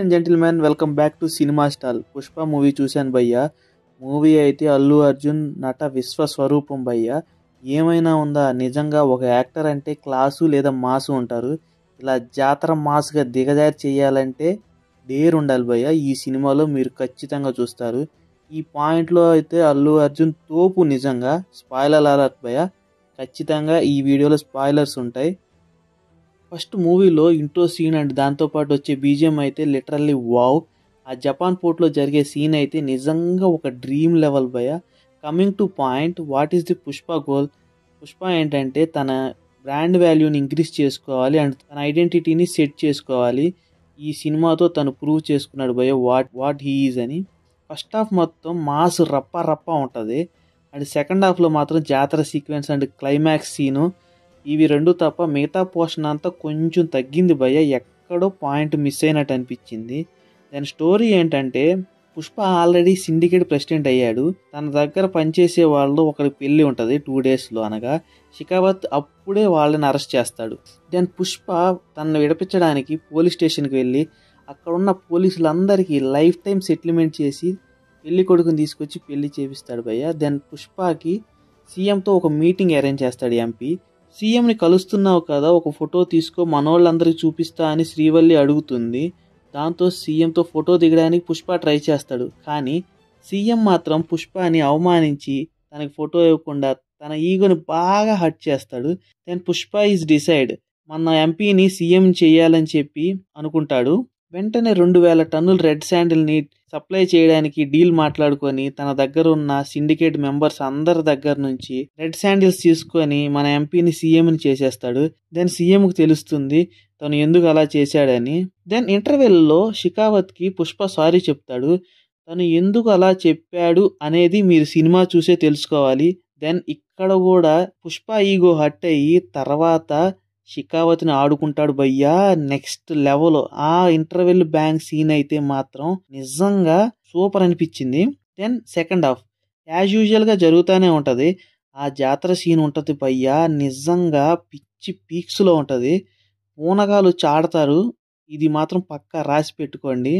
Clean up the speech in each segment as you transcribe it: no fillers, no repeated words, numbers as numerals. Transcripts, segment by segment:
And gentlemen welcome back to cinema stall. Pushpa movie చూశాను భయ్య. Movie అయితే అల్లు అర్జున్ నట విశ్వస్వరూపం భయ్య. ఏమైనా ఉందా, నిజంగా ఒక యాక్టర్ అంటే క్లాసు లేదా మాసు ఉంటారు. ఇలా జాతర మాస్గా దిగజారి చేయాలంటే డేర్ ఉండాలి భయ్య. ఈ సినిమాలో మీరు ఖచ్చితంగా చూస్తారు. ఈ పాయింట్లో అయితే అల్లు అర్జున్ తోపు నిజంగా. స్పాయిలర్ అలర్ట్ భయ్య, ఖచ్చితంగా ఈ వీడియోలో స్పాయిలర్స్ ఉంటాయి. ఫస్ట్ మూవీలో ఇంట్రో సీన్ అండ్ దాంతోపాటు వచ్చే బీజిఎం అయితే లిటరల్లీ వావ్. ఆ జపాన్ పోర్ట్లో జరిగే సీన్ అయితే నిజంగా ఒక డ్రీమ్ లెవెల్ భయ. Coming to point, what is the Pushpa goal? Pushpa ఏంటంటే తన బ్రాండ్ వాల్యూని ఇంక్రీజ్ చేసుకోవాలి అండ్ తన ఐడెంటిటీని సెట్ చేసుకోవాలి. ఈ సినిమాతో తను ప్రూవ్ చేసుకున్నాడు భయ వాట్ హీ ఈజ్ అని. ఫస్ట్ హాఫ్ మొత్తం మాస్ రప్ప ఉంటుంది అండ్ సెకండ్ హాఫ్లో మాత్రం జాతర సీక్వెన్స్ అండ్ క్లైమాక్స్ సీను, ఇవి రెండు తప్ప మిగతా పోర్షన్ అంతా కొంచెం తగ్గింది భయ్య. ఎక్కడో పాయింట్ మిస్ అయినట్టు అనిపించింది. దాని స్టోరీ ఏంటంటే, పుష్ప ఆల్రెడీ సిండికేట్ ప్రెసిడెంట్ అయ్యాడు. తన దగ్గర పనిచేసే వాళ్ళు ఒకరి పెళ్లి ఉంటుంది 2 డేస్లో అనగా. షికావత్ అప్పుడే వాళ్ళని అరెస్ట్ చేస్తాడు. దెన్ పుష్ప తనను విడిపించడానికి పోలీస్ స్టేషన్కి వెళ్ళి అక్కడ ఉన్న పోలీసులందరికీ లైఫ్ టైం సెటిల్మెంట్ చేసి పెళ్లి కొడుకుని తీసుకొచ్చి పెళ్లి చేపిస్తాడు భయ్య. దెన్ పుష్పకి సీఎంతో ఒక మీటింగ్ అరేంజ్ చేస్తాడు ఎంపీ. సీఎంని కలుస్తున్నావు కదా, ఒక ఫోటో తీసుకో మనోళ్ళందరికీ చూపిస్తా అని శ్రీవల్లి అడుగుతుంది. దాంతో సీఎంతో ఫోటో దిగడానికి పుష్ప ట్రై చేస్తాడు. కానీ సీఎం మాత్రం పుష్పని అవమానించి తనకి ఫోటో ఇవ్వకుండా తన ఈగోని బాగా హర్ట్ చేస్తాడు. దెన్ పుష్ప ఈజ్ డిసైడ్ మన ఎంపీని సీఎం చేయాలని చెప్పి అనుకుంటాడు. వెంటనే 2000 టన్నుల రెడ్ శాండిల్ని సప్లై చేయడానికి డీల్ మాట్లాడుకొని తన దగ్గర ఉన్న సిండికేట్ మెంబర్స్ అందరి దగ్గర నుంచి రెడ్ శాండిల్స్ తీసుకొని మన ఎంపీని సీఎంని చేసేస్తాడు. దెన్ సీఎంకి తెలుస్తుంది తను ఎందుకు అలా చేశాడని. దెన్ ఇంటర్వెల్లో షికావత్కి పుష్ప సారీ చెప్తాడు. తను ఎందుకు అలా చెప్పాడు అనేది మీరు సినిమా చూసే తెలుసుకోవాలి. దెన్ ఇక్కడ కూడా పుష్ప ఈగో హట్ అయ్యి తర్వాత షికావత్ని ఆడుకుంటాడు భయ్యా నెక్స్ట్ లెవెల్. ఆ ఇంటర్వెల్ బ్యాంక్ సీన్ అయితే మాత్రం నిజంగా సూపర్ అనిపించింది. Then second half as usual గా జరుగుతూనే ఉంటది. ఆ జాతర సీన్ ఉంటది భయ్యా, నిజంగా పిచ్చి పీక్స్ లో ఉంటది. పూనగాలు చాడతారు, ఇది మాత్రం పక్కా రాసి పెట్టుకోండి.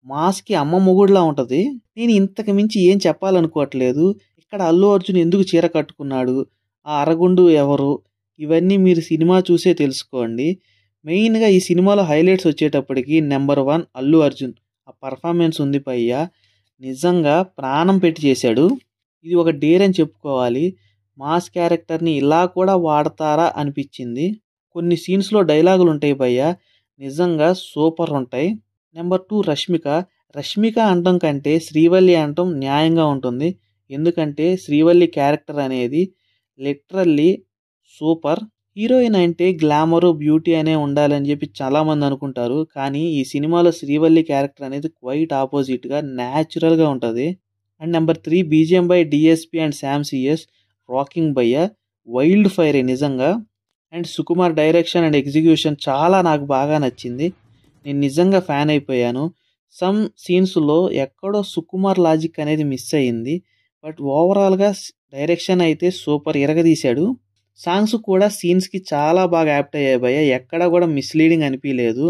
మాస్కి అమ్మ మొగుడులా ఉంటది. నేను ఇంతకు మించి ఏం చెప్పాలనుకోవట్లేదు. ఇక్కడ అల్లు అర్జున్ ఎందుకు చీర కట్టుకున్నాడు, ఆ అరగుండు ఎవరు, ఇవన్నీ మీరు సినిమా చూసే తెలుసుకోండి. మెయిన్గా ఈ సినిమాలో హైలైట్స్ వచ్చేటప్పటికి నెంబర్ 1 అల్లు అర్జున్. ఆ పర్ఫార్మెన్స్ ఉంది పయ్యా, నిజంగా ప్రాణం పెట్టి చేశాడు. ఇది ఒక డేర్ అని చెప్పుకోవాలి. మాస్ క్యారెక్టర్ని ఇలా కూడా వాడతారా అనిపించింది. కొన్ని సీన్స్లో డైలాగులు ఉంటాయి భయ్యా, నిజంగా సూపర్ ఉంటాయి. నెంబర్ 2 రష్మిక అనడం కంటే శ్రీవల్లి అనటం న్యాయంగా ఉంటుంది. ఎందుకంటే శ్రీవల్లి క్యారెక్టర్ అనేది లిటరల్లీ సూపర్. హీరోయిన్ అంటే గ్లామరు బ్యూటీ అనే ఉండాలని చెప్పి చాలామంది అనుకుంటారు. కానీ ఈ సినిమాలో శ్రీవల్లి క్యారెక్టర్ అనేది క్వైట్ ఆపోజిట్గా న్యాచురల్గా ఉంటుంది. And number 3 BGM by DSP and Sam CS rocking భయ్య, వైల్డ్ ఫైర్ నిజంగా. And Sukumar direction and execution చాలా నాకు బాగా నచ్చింది. నేను నిజంగా ఫ్యాన్ అయిపోయాను. సమ్ సీన్స్లో ఎక్కడో సుకుమార్ లాజిక్ అనేది మిస్ అయ్యింది. బట్ ఓవరాల్గా డైరెక్షన్ అయితే సూపర్ ఇరగదీశాడు. సాంగ్స్ కూడా సీన్స్కి చాలా బాగా యాప్ట్ అయ్యాయి భయ్య, ఎక్కడ కూడా మిస్లీడింగ్ అనిపించలేదు.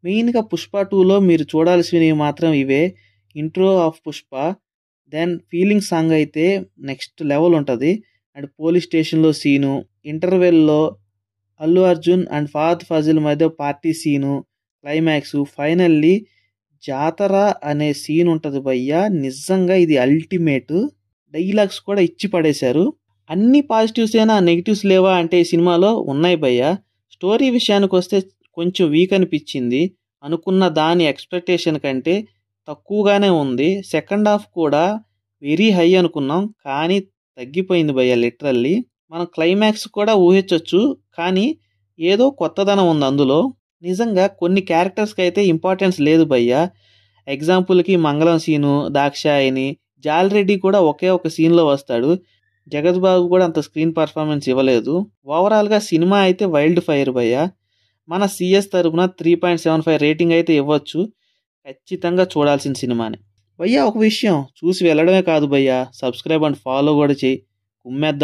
మెయిన్గా పుష్ప 2లో మీరు చూడాల్సినవి మాత్రం ఇవే. Intro of Pushpa, then feeling song అయితే నెక్స్ట్ లెవెల్ ఉంటుంది. అండ్ పోలీస్ స్టేషన్లో సీను, ఇంటర్వెల్లో అల్లు అర్జున్ అండ్ ఫహద్ ఫాజిల్ మధ్య పార్టీ సీను, క్లైమాక్స్, ఫైనల్లీ జాతర అనే సీన్ ఉంటుంది భయ్య. నిజంగా ఇది అల్టిమేట్. డైలాగ్స్ కూడా ఇచ్చి పడేశారు. అన్ని పాజిటివ్స్ అయినా నెగిటివ్స్ లేవా అంటే ఈ సినిమాలో ఉన్నాయి భయ్య. స్టోరీ విషయానికి వస్తే కొంచెం వీక్ అనిపించింది. అనుకున్న దాని ఎక్స్పెక్టేషన్ కంటే తక్కువగానే ఉంది. సెకండ్ హాఫ్ కూడా వెరీ హై అనుకున్నాం, కానీ తగ్గిపోయింది భయ్య లిటరల్లీ. మనం క్లైమాక్స్ కూడా ఊహించవచ్చు, కానీ ఏదో కొత్తదనం ఉంది అందులో. నిజంగా కొన్ని క్యారెక్టర్స్కి అయితే ఇంపార్టెన్స్ లేదు భయ్య. ఎగ్జాంపుల్కి మంగళం సీను, దాక్షాయిని, జాల్రెడ్డి కూడా ఒకే ఒక సీన్లో వస్తాడు. జగత్ బాబు కూడా అంత స్క్రీన్ పర్ఫార్మెన్స్ ఇవ్వలేదు. ఓవరాల్గా సినిమా అయితే వైల్డ్ ఫైర్ భయ్య. మన సిఎస్ తరపున 3.75 రేటింగ్ అయితే ఇవ్వచ్చు. ఖచ్చితంగా చూడాల్సిన సినిమానే భయ్య. ఒక విషయం, చూసి వెళ్ళడమే కాదు భయ్య, సబ్స్క్రైబ్ అండ్ ఫాలో కూడా చేయి. కుమ్మేద్దాం.